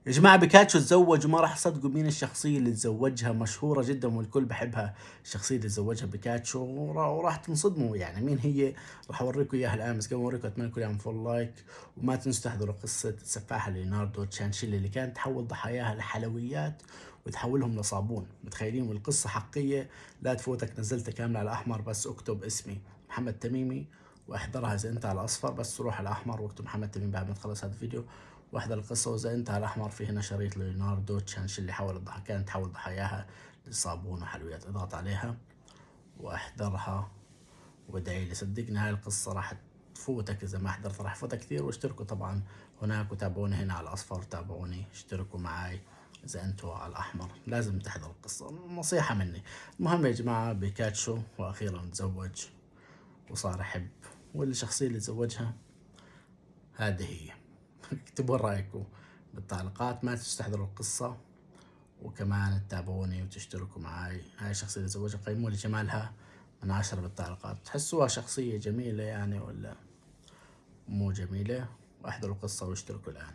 يا جماعة بيكاتشو تزوج وما راح تصدقوا مين الشخصية اللي تزوجها، مشهورة جدا والكل بحبها. الشخصية اللي تزوجها بيكاتشو وراح تنصدموا يعني مين هي. راح اوريكم اياها الان، بس قبل ما اوريكم اتمنى لكم اياها فول لايك. وما تنسوا تحضروا قصة السفاحة ليوناردو تشانشيلي اللي كانت تحول ضحاياها لحلويات وتحولهم لصابون. متخيلين؟ والقصة حقيقية. لا تفوتك، نزلتها كاملة على احمر، بس اكتب اسمي محمد تميمي واحضرها. اذا انت على اصفر بس روح على احمر واكتب محمد تميمي بعد ما تخلص هذا الفيديو واحدة القصة. وإذا أنت على الأحمر في هنا شريط ليوناردو تشانشيلي اللي حول كانت تحول ضحاياها لصابون وحلويات. اضغط عليها واحضرها وادعي لي، صدقني هاي القصة راح تفوتك. إذا ما حضرت راح تفوتك كثير. واشتركوا طبعا هناك وتابعوني هنا على الأصفر، تابعوني اشتركوا معاي. إذا أنتوا على الأحمر لازم تحضروا القصة، نصيحة مني. المهم يا جماعة بيكاتشو وأخيرا تزوج وصار يحب، والشخصية اللي تزوجها هذه هي. اكتبوا رأيكم بالتعليقات. ما تنسوا تحضروا القصة وكمان تتابعوني وتشتركوا معاي. هاي الشخصية اللي تزوجها قيموا لي جمالها من 10 بالتعليقات. تحسوها شخصية جميلة يعني ولا مو جميلة؟ واحضروا القصة واشتركوا الآن.